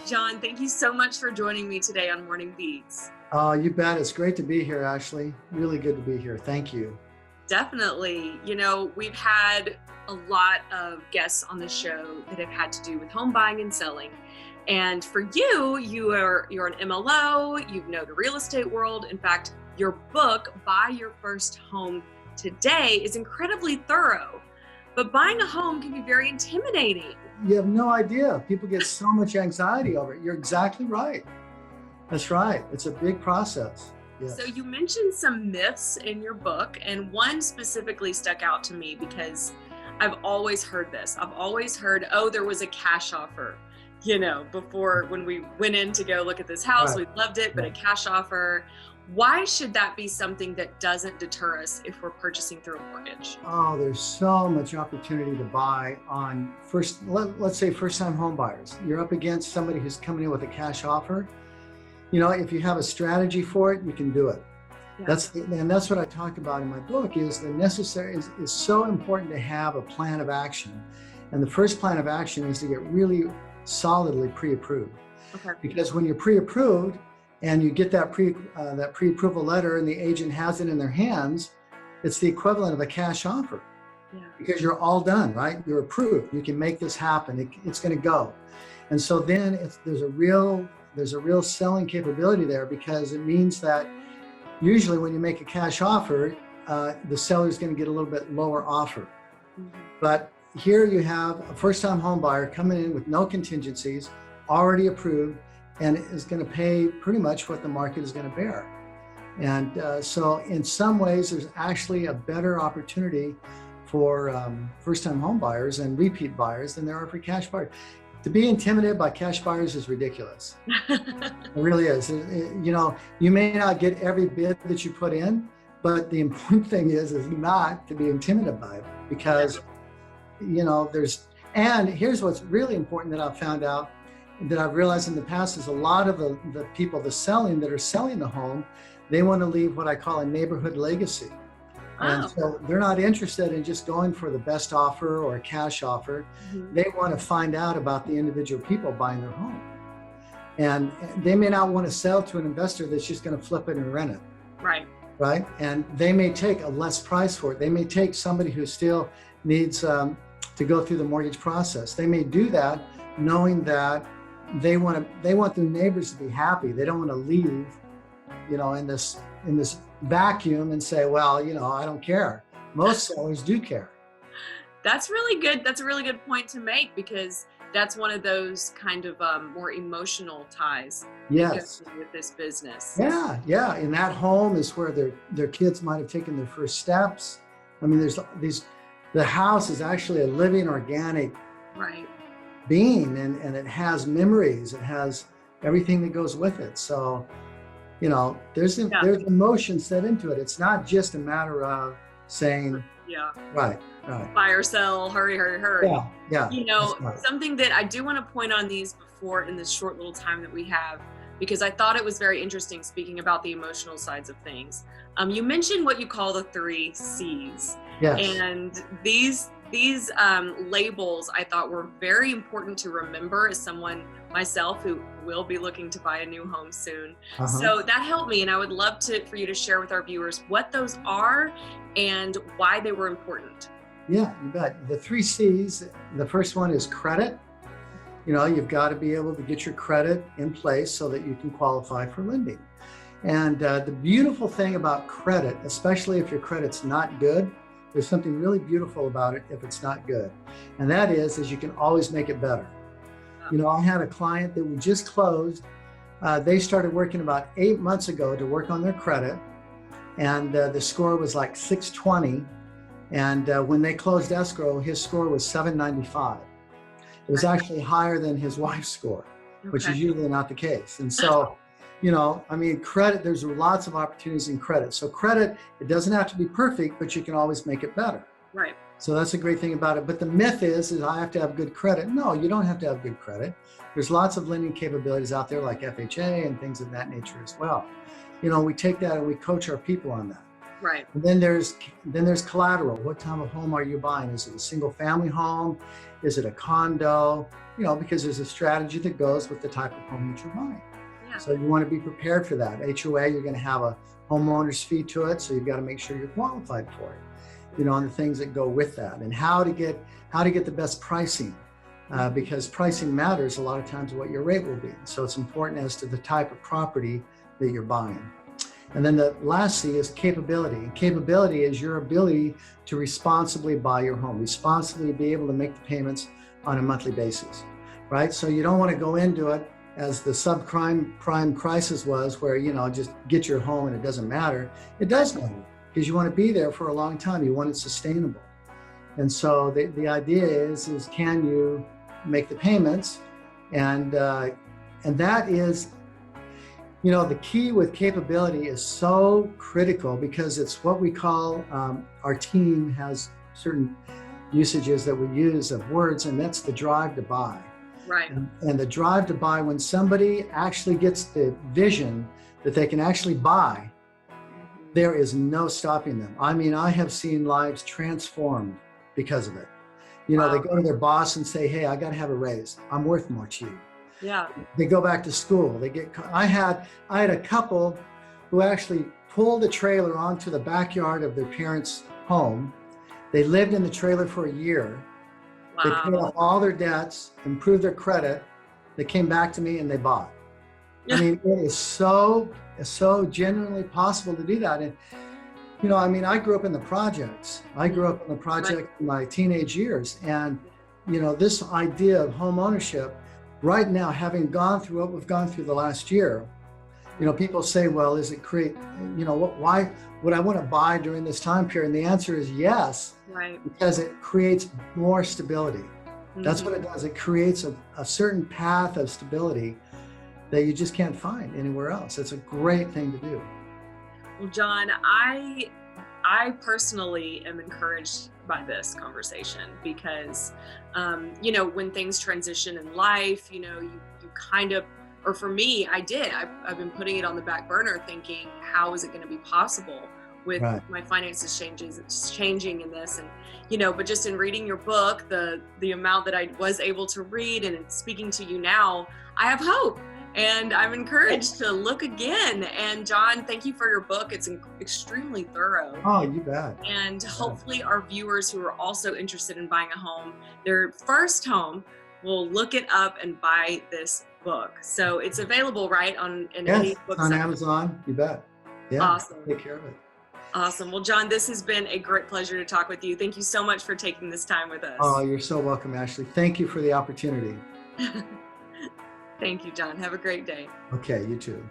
John, thank you so much for joining me today on Morning Beats. You bet. It's great to be here, Ashley. Really good to be here. Thank you. Definitely. We've had a lot of guests on the show that have had to do with home buying and selling. And for you, you're an MLO, you know the real estate world. In fact, your book, Buy Your First Home Today, is incredibly thorough. But buying a home can be very intimidating. You have no idea. People get so much anxiety over it. You're exactly right. That's right. It's a big process. Yes. So you mentioned some myths in your book, and one specifically stuck out to me because I've always heard this. I've always heard, oh, there was a cash offer, before when we went in to go look at this house, Right. we loved it, but a cash offer. Why should that be something that doesn't deter us if we're purchasing through a mortgage? Oh, there's so much opportunity to buy on let's say first-time home buyers. You're up against somebody who's coming in with a cash offer. If you have a strategy for it, you can do it. Yeah. That's what I talk about in my book is is so important to have a plan of action. And the first plan of action is to get really solidly pre-approved. Okay. Because when you're pre-approved and you get that pre-approval letter and the agent has it in their hands, it's the equivalent of a cash offer. Yeah. Because you're all done, right? You're approved. You can make this happen. It's going to go. And so then there's a real selling capability there, because it means that usually when you make a cash offer, the seller is going to get a little bit lower offer. Mm-hmm. But here you have a first-time home buyer coming in with no contingencies, already approved, and is going to pay pretty much what the market is going to bear. And so in some ways, there's actually a better opportunity for first-time home buyers and repeat buyers than there are for cash buyers. To be intimidated by cash buyers is ridiculous. It really is. You may not get every bid that you put in, but the important thing is not to be intimidated by it, because, and here's what's really important that I've found out, that I've realized in the past, is a lot of the people that are selling the home, they want to leave what I call a neighborhood legacy. And so they're not interested in just going for the best offer or a cash offer. Mm-hmm. They want to find out about the individual people buying their home. And they may not want to sell to an investor that's just going to flip it and rent it. Right. Right. And they may take a less price for it. They may take somebody who still needs to go through the mortgage process. They may do that knowing that they want their neighbors to be happy. They don't want to leave, in this vacuum and say, well, I don't care. Most sellers do care. That's really good. That's a really good point to make, because that's one of those kind of more emotional ties. Yes. With this business. Yeah. And that home is where their kids might have taken their first steps. I mean, the house is actually a living, organic being, and it has memories. It has everything that goes with it. So, there's emotion set into it. It's not just a matter of saying, right. Buy or sell, hurry. Yeah. Something that I do want to point on these before in this short little time that we have, because I thought it was very interesting speaking about the emotional sides of things. You mentioned what you call the 3 C's. Yes. And these labels I thought were very important to remember as someone myself who will be looking to buy a new home soon. Uh-huh. So that helped me, and I would love for you to share with our viewers what those are and why they were important. Yeah, you bet. The 3 C's, the first one is credit. You've got to be able to get your credit in place so that you can qualify for lending. And the beautiful thing about credit, especially if your credit's not good, there's something really beautiful about it if it's not good. And that is you can always make it better. I had a client that we just closed. They started working about 8 months ago to work on their credit. And the score was like 620. And when they closed escrow, his score was 795. It was actually higher than his wife's score, which is usually not the case. And so, credit, there's lots of opportunities in credit. So credit, it doesn't have to be perfect, but you can always make it better. Right. So that's a great thing about it. But the myth is I have to have good credit. No, you don't have to have good credit. There's lots of lending capabilities out there like FHA and things of that nature as well. We take that and we coach our people on that. Right. And then there's collateral. What type of home are you buying? Is it a single family home? Is it a condo? Because there's a strategy that goes with the type of home that you're buying. Yeah. So you want to be prepared for that. HOA, you're going to have a homeowner's fee to it, so you've got to make sure you're qualified for it. And the things that go with that, and how to get the best pricing, because pricing matters a lot of times what your rate will be. So it's important as to the type of property that you're buying. And then the last C is capability. Capability is your ability to responsibly buy your home, responsibly be able to make the payments on a monthly basis, right? So you don't want to go into it as the prime crisis was, where, just get your home and it doesn't matter. It does matter, because you want to be there for a long time. You want it sustainable. And so the idea is can you make the payments? And that is, the key with capability is so critical, because it's what we call, our team has certain usages that we use of words, and that's the drive to buy. Right. And the drive to buy, when somebody actually gets the vision that they can actually buy, there is no stopping them. I mean, I have seen lives transformed because of it. Wow. They go to their boss and say, hey, I got to have a raise. I'm worth more to you. Yeah. They go back to school. I had a couple who actually pulled a trailer onto the backyard of their parents' home. They lived in the trailer for a year. Wow. They paid off all their debts, improved their credit. They came back to me and they bought. I mean, it is so genuinely possible to do that. And, I grew up in the projects. In my teenage years. And, this idea of home ownership right now, having gone through what we've gone through the last year, people say, well, is it why would I want to buy during this time period? And the answer is yes, right. Because it creates more stability. That's what it does. It creates a certain path of stability that you just can't find anywhere else. It's a great thing to do. Well, John, I personally am encouraged by this conversation, because, when things transition in life, you kind of, or for me, I've been putting it on the back burner, thinking, how is it going to be possible with my finances changing in this? And, but just in reading your book, the amount that I was able to read, and speaking to you now, I have hope. And I'm encouraged to look again. And John, thank you for your book. It's extremely thorough. Oh, you bet. And hopefully our viewers who are also interested in buying a home, their first home, will look it up and buy this book. So it's available, right, any book on site. Amazon. You bet. Yeah. Awesome. Take care of it. Awesome. Well, John, this has been a great pleasure to talk with you. Thank you so much for taking this time with us. Oh, you're so welcome, Ashley. Thank you for the opportunity. Thank you, John. Have a great day. Okay, you too.